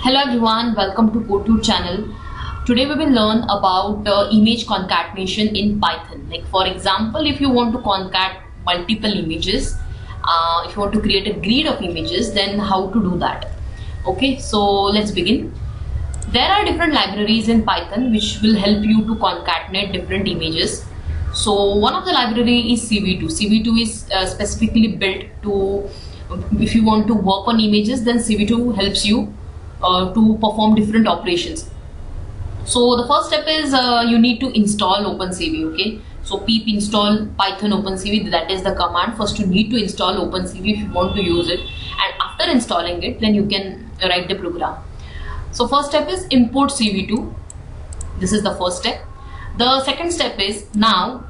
Hello everyone, welcome to GoTo channel. Today we will learn about image concatenation in Python. Like for example, if you want to concat multiple images, if you want to create a grid of images, then how to do that. Okay, so let's begin. There are different libraries in Python which will help you to concatenate different images. So one of the library is CV2. CV2 is specifically built to, if you want to work on images, then CV2 helps you to perform different operations. So the first step is you need to install OpenCV. Okay, so pip install python OpenCV, that is the command. First you need to install OpenCV if you want to use it, and after installing it, then you can write the program. So first step is import CV2. This is the first step. The second step is now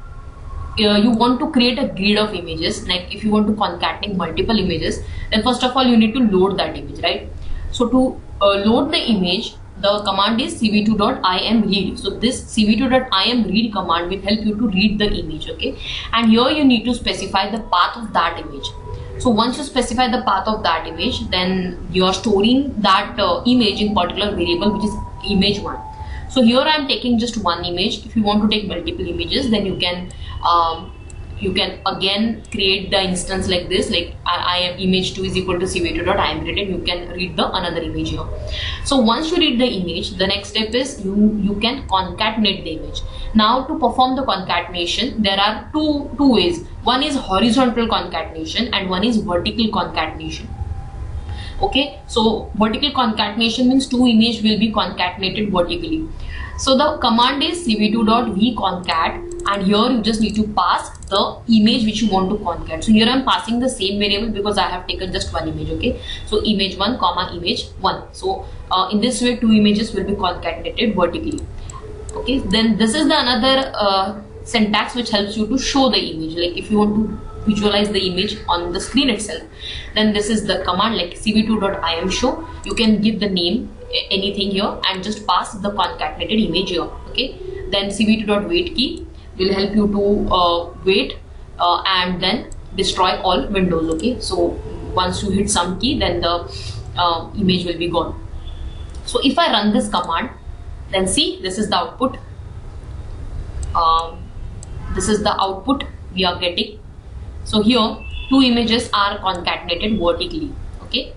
you want to create a grid of images. Like if you want to concatenate multiple images, then first of all you need to load that image, right? So to load the image, the command is cv2.imread. So this cv2.imread command will help you to read the image. Okay, and here you need to specify the path of that image. So once you specify the path of that image, then you are storing that image in particular variable, which is image1. So here I am taking just one image. If you want to take multiple images, then you can again create the instance like this, like I am image2 is equal to cv2.imread, and you can read the another image here. So once you read the image, the next step is you can concatenate the image. Now to perform the concatenation, there are two ways. One is horizontal concatenation and one is vertical concatenation. Okay, so vertical concatenation means two images will be concatenated vertically. So the command is cv2.vconcat, and here you just need to pass the image which you want to concat. So here I am passing the same variable because I have taken just one image. Okay, so image1 comma image1. So in this way two images will be concatenated vertically. Okay, then this is the another syntax which helps you to show the image. Like if you want to visualize the image on the screen itself, then this is the command, like cv2.imshow. You can give the name anything here and just pass the concatenated image here. Okay, then cv2.waitKey will help you to wait and then destroy all windows. Okay, so once you hit some key, then the image will be gone. So if I run this command, then see, this is the output. This is the output we are getting. So here two images are concatenated vertically. Okay,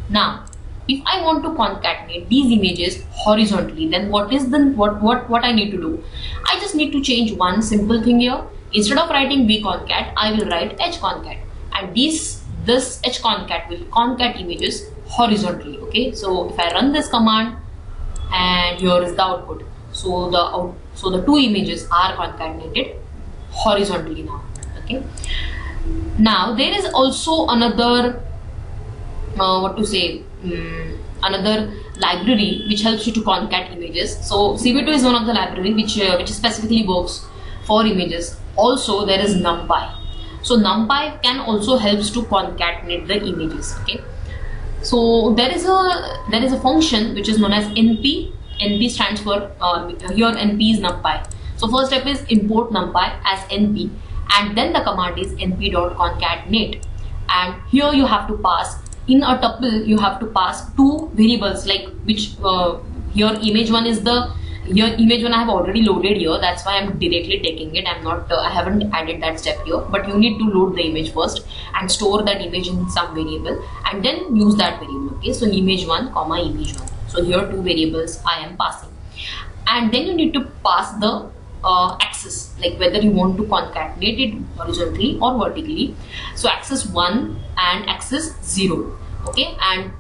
now if I want to concatenate these images horizontally, then what I need to do? I just need to change one simple thing here. Instead of writing vconcat, I will write hconcat, and this hconcat will concat images horizontally. Okay, so if I run this command, and here is the output. So the two images are concatenated horizontally now. Okay, now there is also another another library which helps you to concat images. So CV2 is one of the library which specifically works for images. Also there is NumPy. So NumPy can also helps to concatenate the images. Okay, so there is a function which is known as NP. NP stands for here NP is NumPy. So first step is import NumPy as NP, and then the command is np.concatenate, and here you have to pass, in a tuple you have to pass two variables, like which here image1 is the, here image1 I have already loaded here, that's why I'm directly taking it. I haven't added that step here, but you need to load the image first and store that image in some variable and then use that variable. Okay, so image1 comma image1. So here two variables I am passing, and then you need to pass the axis, like whether you want to concatenate it horizontally or vertically. So axis 1 and axis 0. Okay, and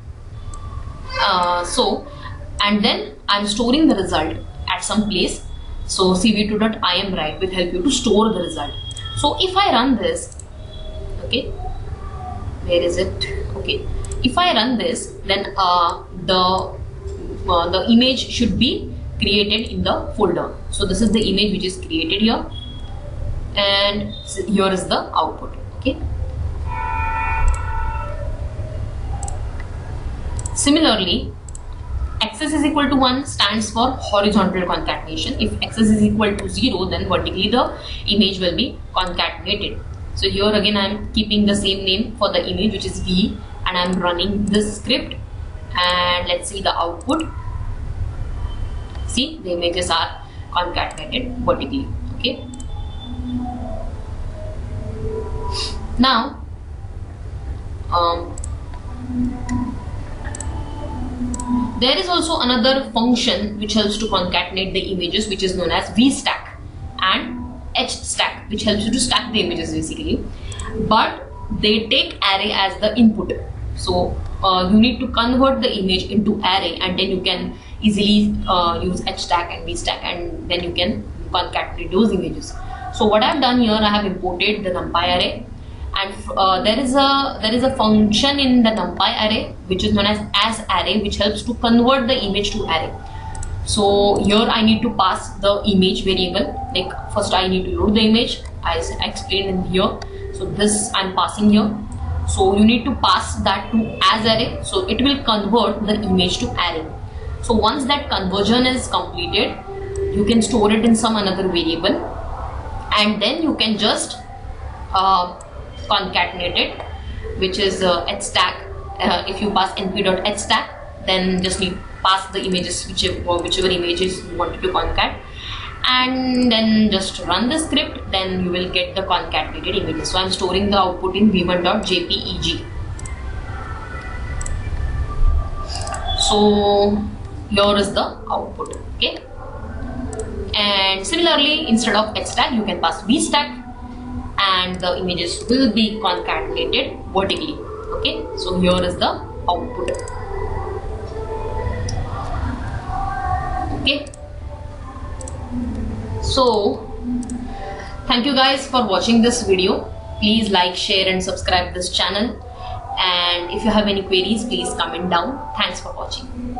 and then I'm storing the result at some place. So cv2.imwrite will help you to store the result. So if I run this, okay, where is it? Okay, if I run this, then the image should be created in the folder. So this is the image which is created here, and here is the output. Okay, similarly, axis is equal to 1 stands for horizontal concatenation. If axis is equal to 0, then vertically the image will be concatenated. So here again I am keeping the same name for the image, which is V, and I am running this script, and let's see the output. See, the images are concatenated vertically. Okay. Now, there is also another function which helps to concatenate the images, which is known as VStack and HStack, which helps you to stack the images basically. But they take array as the input. So you need to convert the image into array, and then you can easily use HStack and VStack, and then you can concatenate those images. So what I've done here, I have imported the NumPy array, and there is a function in the NumPy array which is known as array, which helps to convert the image to array. So here I need to pass the image variable. Like first I need to load the image, as I explained in here. So this I'm passing here. So you need to pass that to as array, so it will convert the image to array. So once that conversion is completed, you can store it in some another variable, and then you can just concatenate it, which is HStack. If you pass np.hstack, then just need pass the images, whichever images you wanted to concat, and then just run the script. Then you will get the concatenated images. So I'm storing the output in v1.jpeg. So here is the output. Okay, and similarly, instead of HStack, you can pass VStack, and the images will be concatenated vertically. Okay, so here is the output. Okay, so thank you guys for watching this video. Please like, share and subscribe this channel, and if you have any queries, please comment down. Thanks for watching.